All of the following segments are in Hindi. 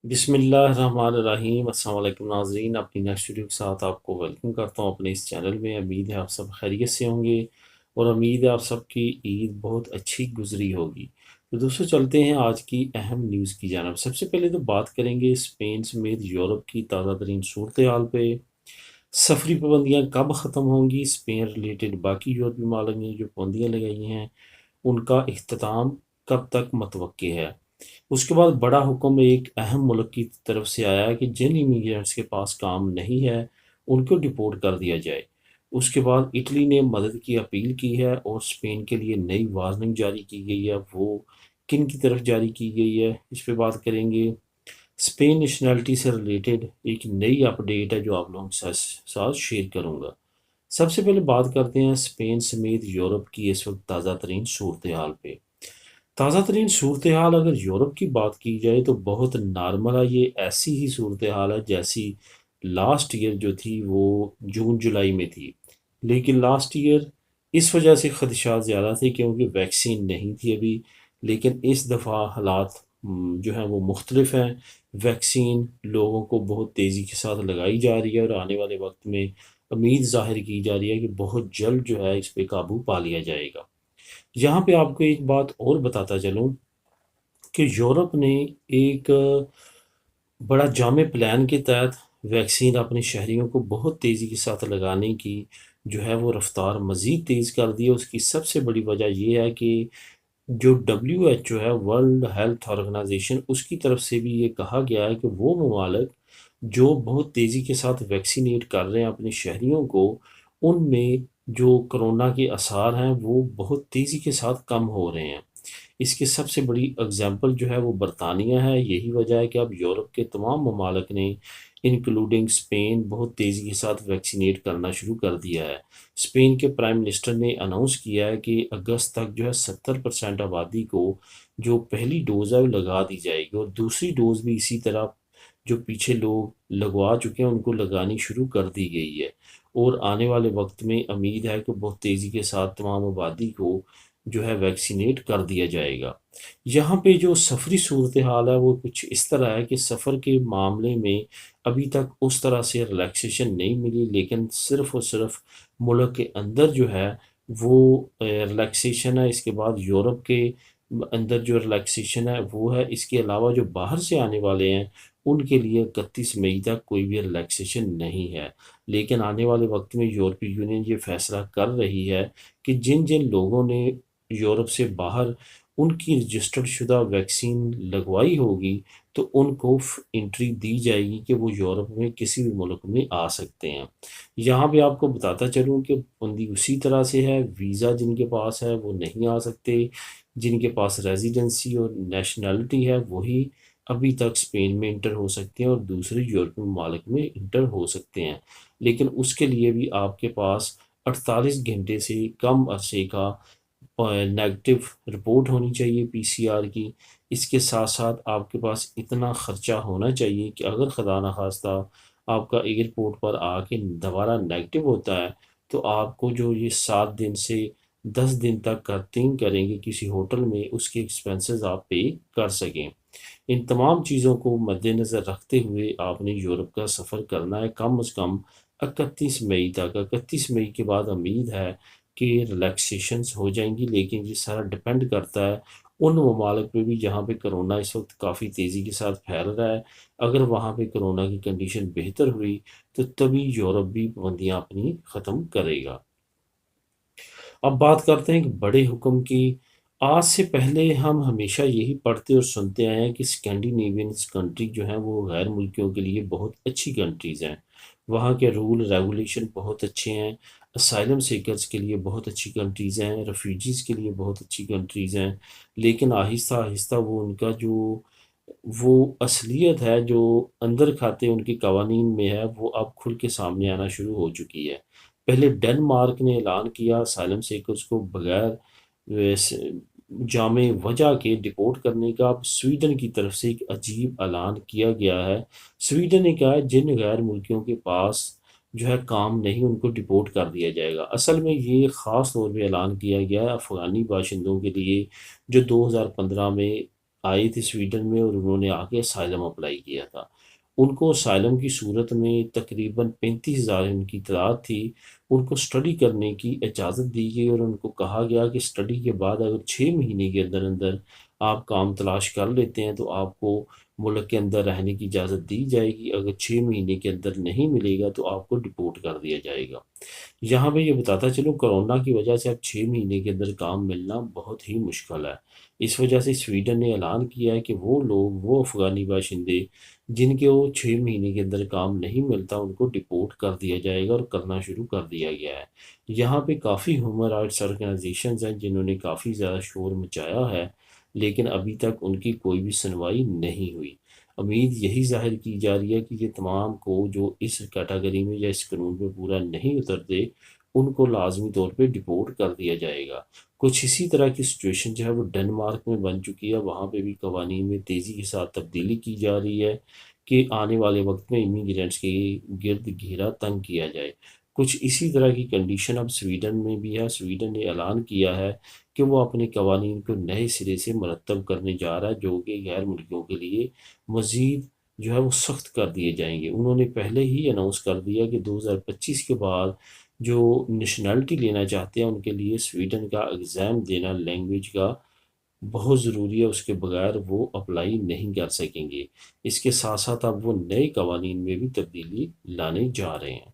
बिस्मिल्लाहिर्रहमानिर्रहीम। अस्सलाम वालेकुम नाज़रीन, अपनी नेक्स्ट वीडियो के साथ आपको वेलकम करता हूँ अपने इस चैनल में। उम्मीद है आप सब खैरियत से होंगे और उम्मीद है आप सबकी ईद बहुत अच्छी गुजरी होगी। तो दोस्तों चलते हैं आज की अहम न्यूज़ की जानब। सबसे पहले तो बात करेंगे स्पेन समेत यूरोप की ताज़ा तरीन सूरत हाल पे। सफरी पाबंदियाँ कब ख़त्म होंगी, स्पेन रिलेटेड बाकी यूरोपीय मालिक ने जो पाबंदियाँ लगाई हैं उनका इख्तिताम कब तक मुतवक्के है। उसके बाद बड़ा हुक्म एक अहम मुल्क की तरफ से आया है कि जिन इमिग्रेंट्स के पास काम नहीं है उनको डिपोर्ट कर दिया जाए। उसके बाद इटली ने मदद की अपील की है और स्पेन के लिए नई वार्निंग जारी की गई है। वो किन की तरफ जारी की गई है इस पे बात करेंगे। स्पेन नेशनैलिटी से रिलेटेड एक नई अपडेट है जो आप लोगों के साथ शेयर करूंगा। सबसे पहले बात करते हैं स्पेन समेत यूरोप की इस वक्त ताज़ा तरीन सूरत हाल पे। ताज़ा तरीन सूरत हाल अगर यूरोप की बात की जाए तो बहुत नॉर्मल है। ये ऐसी ही सूरत हाल है जैसी लास्ट ईयर जो थी वो जून जुलाई में थी। लेकिन लास्ट ईयर इस वजह से खदशात ज़्यादा थे क्योंकि वैक्सीन नहीं थी अभी। लेकिन इस दफ़ा हालात जो हैं वो मुख्तलिफ हैं। वैक्सीन लोगों को बहुत तेज़ी के साथ लगाई जा रही है और आने वाले वक्त में उम्मीद ज़ाहिर की जा रही है कि बहुत जल्द जो है इस पे काबू पा लिया जाएगा। यहाँ पे आपको एक बात और बताता चलूँ कि यूरोप ने एक बड़ा जामे प्लान के तहत वैक्सीन अपने शहरियों को बहुत तेज़ी के साथ लगाने की जो है वो रफ्तार मज़ीद तेज़ कर दी है। उसकी सबसे बड़ी वजह ये है कि जो WHO है, वर्ल्ड हेल्थ ऑर्गेनाइजेशन, उसकी तरफ से भी ये कहा गया है कि वो ममालिक जो बहुत तेज़ी के साथ वैक्सीनेट कर रहे हैं अपने शहरियों को, उनमें जो कोरोना के आसार हैं वो बहुत तेज़ी के साथ कम हो रहे हैं। इसकी सबसे बड़ी एग्जांपल जो है वो बरतानिया है। यही वजह है कि अब यूरोप के तमाम ममालिक ने इंक्लूडिंग स्पेन बहुत तेज़ी के साथ वैक्सीनेट करना शुरू कर दिया है। स्पेन के प्राइम मिनिस्टर ने अनाउंस किया है कि अगस्त तक जो है 70% आबादी को जो पहली डोज़ है वो लगा दी जाएगी और दूसरी डोज़ भी इसी तरह जो पीछे लोग लगवा चुके हैं उनको लगानी शुरू कर दी गई है। और आने वाले वक्त में उम्मीद है कि बहुत तेज़ी के साथ तमाम आबादी को जो है वैक्सीनेट कर दिया जाएगा। यहाँ पे जो सफरी सूरत हाल है वो कुछ इस तरह है कि सफ़र के मामले में अभी तक उस तरह से रिलैक्सेशन नहीं मिली, लेकिन सिर्फ और सिर्फ मुल्क के अंदर जो है वो रिलैक्सेशन है। इसके बाद यूरोप के अंदर जो रिलैक्सेशन है वो है। इसके अलावा जो बाहर से आने वाले हैं उनके लिए 31 मई तक कोई भी रिलैक्सेशन नहीं है। लेकिन आने वाले वक्त में यूरोपीय यूनियन ये फैसला कर रही है कि जिन जिन लोगों ने यूरोप से बाहर उनकी रजिस्टर्ड शुदा वैक्सीन लगवाई होगी तो उनको एंट्री दी जाएगी कि वो यूरोप में किसी भी मुल्क में आ सकते हैं। यहाँ पे आपको बताता चलूँ कि बंदी उसी तरह से है। वीज़ा जिनके पास है वो नहीं आ सकते। जिनके पास रेजिडेंसी और नेशनैलिटी है वही अभी तक स्पेन में इंटर हो सकते हैं और दूसरे यूरोपीय ममालिक में इंटर हो सकते हैं। लेकिन उसके लिए भी आपके पास 48 घंटे से कम अरसे का नेगेटिव रिपोर्ट होनी चाहिए PCR की। इसके साथ साथ आपके पास इतना ख़र्चा होना चाहिए कि अगर खुदा न खास्ता आपका एयरपोर्ट पर आके दोबारा नेगेटिव होता है तो आपको जो ये 7 दिन से 10 दिन तक करतीन करेंगे किसी होटल में, उसके एक्सपेंसेस आप पे कर सकें। इन तमाम चीज़ों को मद्देनज़र रखते हुए आपने यूरोप का सफ़र करना है कम अज़ कम 31 मई तक। 31 मई के बाद उम्मीद है कि रिलैक्सेशंस हो जाएंगी, लेकिन ये सारा डिपेंड करता है उन ममालिक पे भी जहाँ पे कोरोना इस वक्त काफ़ी तेज़ी के साथ फैल रहा है। अगर वहाँ पे कोरोना की कंडीशन बेहतर हुई तो तभी यूरोप भी पाबंदियाँ अपनी ख़त्म करेगा। अब बात करते हैं एक बड़े हुक्म की। आज से पहले हम हमेशा यही पढ़ते और सुनते आए हैं कि स्कैंडिनेवियन कंट्री जो हैं वो गैर मुल्कियों के लिए बहुत अच्छी कंट्रीज़ हैं। वहाँ के रूल रेगुलेशन बहुत अच्छे हैं। असाइलम सीकर्स के लिए बहुत अच्छी कंट्रीज़ हैं, रेफ्यूजीज़ के लिए बहुत अच्छी कंट्रीज़ हैं। लेकिन आहिस्ता आहिस्ता वो उनका जो वो असलियत है जो अंदर खाते उनके कवानीन में है वो अब खुल के सामने आना शुरू हो चुकी है। पहले डेनमार्क ने ऐलान किया असाइलम सीकर्स को बगैर जामे वजह के डिपोर्ट करने का। अब स्वीडन की तरफ से एक अजीब ऐलान किया गया है। स्वीडन ने कहा है जिन गैर मुल्कियों के पास जो है काम नहीं उनको डिपोर्ट कर दिया जाएगा। असल में ये ख़ास तौर पे ऐलान किया गया है अफ़गानी बाशिंदों के लिए जो 2015 में आए थे स्वीडन में और उन्होंने आके असाइलम अप्लाई किया था। उनको असाइलम की सूरत में तकरीबन 35,000 उनकी तादाद थी। उनको स्टडी करने की इजाज़त दी गई और उनको कहा गया कि स्टडी के बाद अगर 6 महीने के अंदर अंदर आप काम तलाश कर लेते हैं तो आपको मुल्क के अंदर रहने की इजाज़त दी जाएगी। अगर 6 महीने के अंदर नहीं मिलेगा तो आपको डिपोर्ट कर दिया जाएगा। यहाँ पे ये बताता चलूँ, कोरोना की वजह से अब 6 महीने के अंदर काम मिलना बहुत ही मुश्किल है। इस वजह से स्वीडन ने ऐलान किया है कि वो लोग, वो अफ़गानी बाशिंदे जिनके वो 6 महीने के अंदर काम नहीं मिलता, उनको डिपोर्ट कर दिया जाएगा और करना शुरू कर दिया गया है। यहाँ पे काफ़ी ह्यूमन राइट्स ऑर्गेनाइजेशंस हैं जिन्होंने काफ़ी ज़्यादा शोर मचाया है, लेकिन अभी तक उनकी कोई भी सुनवाई नहीं हुई। उम्मीद यही ज़ाहिर की जा रही है कि ये तमाम को जो इस कैटेगरी में या इस कानून में पूरा नहीं उतरते, उनको लाजमी तौर पे डिपोर्ट कर दिया जाएगा। कुछ इसी तरह की सिचुएशन जो है वो डेनमार्क में बन चुकी है। वहाँ पे भी कवानीन में तेज़ी के साथ तब्दीली की जा रही है कि आने वाले वक्त में इमिग्रेंट्स के गिर्द घेरा तंग किया जाए। कुछ इसी तरह की कंडीशन अब स्वीडन में भी है। स्वीडन ने ऐलान किया है कि वो अपने कवानीन को नए सिरे से मरतब करने जा रहा है, जो कि गैर मुल्कियों के लिए मज़ीद जो है वो सख्त कर दिए जाएंगे। उन्होंने पहले ही अनाउंस कर दिया कि 2025 के बाद जो नेशनैलिटी लेना चाहते हैं उनके लिए स्वीडन का एग्ज़ाम देना लैंग्वेज का बहुत ज़रूरी है, उसके बगैर वो अप्लाई नहीं कर सकेंगे। इसके साथ साथ अब वो नए कवानीन में भी तब्दीली लाने जा रहे हैं।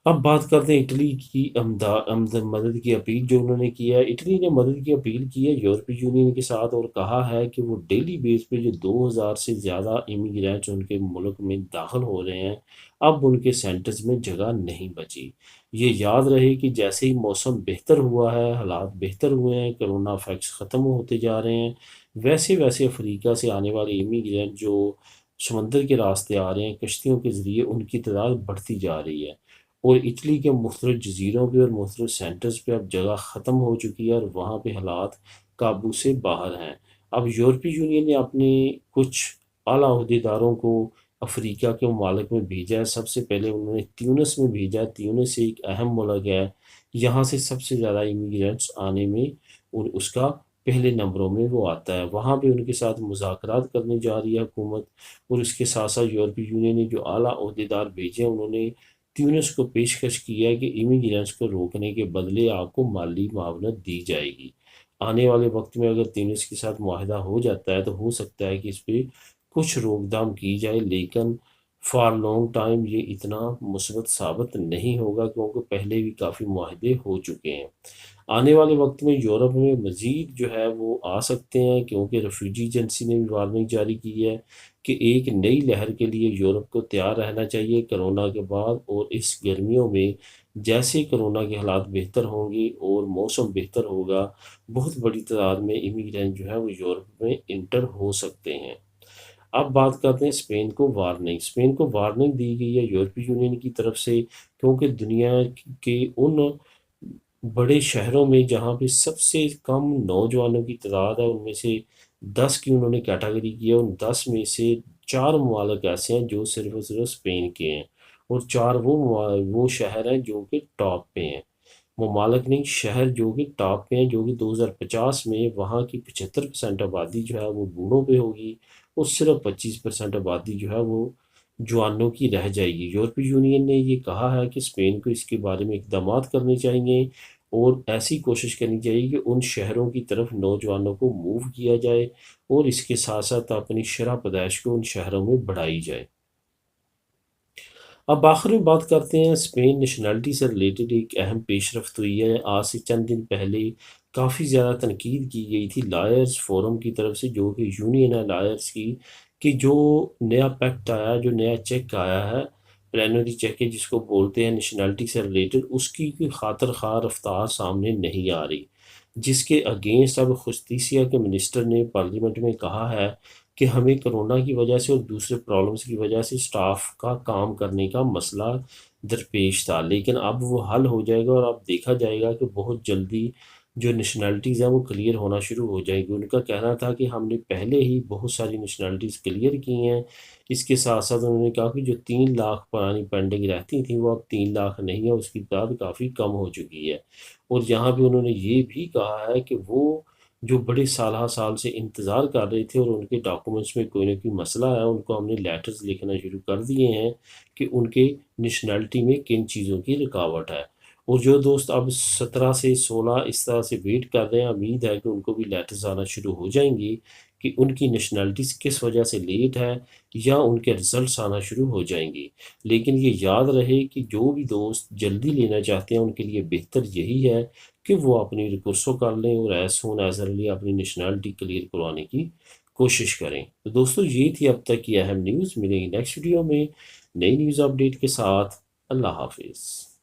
अब बात करते हैं इटली की मदद की अपील जो उन्होंने किया है। इटली ने मदद की अपील की है यूरोपीय यूनियन के साथ और कहा है कि वो डेली बेस पे जो 2000 से ज़्यादा इमिग्रेंट्स उनके मुल्क में दाखिल हो रहे हैं, अब उनके सेंटर्स में जगह नहीं बची। ये याद रहे कि जैसे ही मौसम बेहतर हुआ है, हालात बेहतर हुए हैं, कोरोना फैक्ट्स ख़त्म होते जा रहे हैं, वैसे वैसे अफ्रीका से आने वाले इमिग्रेंट जो समंदर के रास्ते आ रहे हैं कश्तियों के ज़रिए, उनकी तादाद बढ़ती जा रही है। और इटली के मुख्तलिफ जजीरों पे और मुख्तलिफ सेंटर्स पे अब जगह ख़त्म हो चुकी है और वहाँ पे हालात काबू से बाहर हैं। अब यूरोपीय यूनियन ने अपने कुछ आला अहदेदारों को अफ्रीका के ममालिक में भेजा है। सबसे पहले उन्होंने ट्यूनिस में भेजा है। ट्यूनिस एक अहम मुल्क है, यहाँ से सबसे ज़्यादा इमिग्रेंट्स आने में उसका पहले नंबरों में वो आता है। वहाँ पे उनके साथ मुज़ाकरात करने जा रही है हुकूमत। और उसके साथ साथ यूरोपीय यूनियन ने जो आला अहदेदार भेजे हैं, उन्होंने ट्यूनिस को पेशकश किया है कि इमिग्रेंट्स को रोकने के बदले आपको माली मुआवनत दी जाएगी। आने वाले वक्त में अगर ट्यूनिस के साथ मुआहदा हो जाता है तो हो सकता है कि इस पे कुछ रोकथाम की जाए, लेकिन फॉर लॉन्ग टाइम ये इतना मुस्बत साबित नहीं होगा क्योंकि पहले भी काफ़ी मुआहदे हो चुके हैं। आने वाले वक्त में यूरोप में मज़ीद जो है वो आ सकते हैं, क्योंकि रेफ्यूजी एजेंसी ने भी वार्निंग जारी की है कि एक नई लहर के लिए यूरोप को तैयार रहना चाहिए कोरोना के बाद। और इस गर्मियों में जैसे कोरोना के हालात बेहतर होंगे और मौसम बेहतर होगा, बहुत बड़ी तादाद में इमिग्रेंट जो है वो यूरोप में इंटर हो सकते हैं। अब बात करते हैं स्पेन को वार्निंग। स्पेन को वार्निंग दी गई है यूरोपीय यूनियन की तरफ से, क्योंकि दुनिया के उन बड़े शहरों में जहाँ पे सबसे कम नौजवानों की तादाद है, उनमें से 10 की उन्होंने कैटेगरी की है। उन 10 में से 4 ममालिक ऐसे हैं जो सिर्फ और सिर्फ स्पेन के हैं, और 4 वो शहर हैं जो कि टॉप पे हैं। ममालिक नहीं, शहर जो कि टॉप पे हैं, जो कि 2050 में वहाँ की 75% आबादी जो है वो बूढ़ों पे होगी और सिर्फ 25% आबादी जो है वो जवानों की रह जाएगी। यूरोपीय यूनियन ने ये कहा है कि स्पेन को इसके बारे में इक़दामात करने चाहिए और ऐसी कोशिश करनी चाहिए कि उन शहरों की तरफ नौजवानों को मूव किया जाए और इसके साथ साथ अपनी शरह पैदाइश को उन शहरों में बढ़ाई जाए। अब आखिर में बात करते हैं, स्पेन नेशनैलिटी से रिलेटेड एक अहम पेशरफ्त हुई है। आज से चंद दिन पहले काफ़ी ज़्यादा तनकीद की गई थी लॉयर्स फोरम की तरफ से, जो कि यूनियन है लॉयर्स की, कि जो नया पैक्ट आया, जो नया चेक आया है, प्लेनरी चेक है जिसको बोलते हैं नेशनैलिटी से रिलेटेड, उसकी कोई खातर खा रफ्तार सामने नहीं आ रही, जिसके अगेंस्ट अब खुशतीसिया के मिनिस्टर ने पार्लियामेंट में कहा है कि हमें कोरोना की वजह से और दूसरे प्रॉब्लम्स की वजह से स्टाफ का काम करने का मसला दरपेश था, लेकिन अब वो हल हो जाएगा और अब देखा जाएगा कि बहुत जल्दी जो नेशनैलिटीज़ हैं वो क्लियर होना शुरू हो जाएगी। उनका कहना था कि हमने पहले ही बहुत सारी नेशनैलिटीज़ क्लियर की हैं। इसके साथ साथ उन्होंने कहा कि जो 3 लाख पुरानी पेंडिंग रहती थी वो अब 3 लाख नहीं है, उसकी तादाद काफ़ी कम हो चुकी है। और यहाँ पे उन्होंने ये भी कहा है कि वो जो बड़े साल से इंतज़ार कर रहे थे और उनके डॉक्यूमेंट्स में कोई ना कोई मसला है, उनको हमने लेटर्स लिखना शुरू कर दिए हैं कि उनके नेशनैलिटी में किन चीज़ों की रुकावट है। और जो दोस्त अब 17 से 16 इस तरह से वेट कर रहे हैं, उम्मीद है कि उनको भी लेटर्स आना शुरू हो जाएंगी कि उनकी नेशनैलिटीज़ किस वजह से लेट है, या उनके रिज़ल्ट्स आना शुरू हो जाएंगी। लेकिन ये याद रहे कि जो भी दोस्त जल्दी लेना चाहते हैं उनके लिए बेहतर यही है कि वो अपनी रिकोर्सो कर लें और एज सोन एज अर्ली अपनी नेशनैलिटी क्लियर करवाने की कोशिश करें। तो दोस्तों, ये थी अब तक की अहम न्यूज़। मिलेंगे नेक्स्ट वीडियो में नई न्यूज़ अपडेट के साथ। अल्लाह हाफिज़।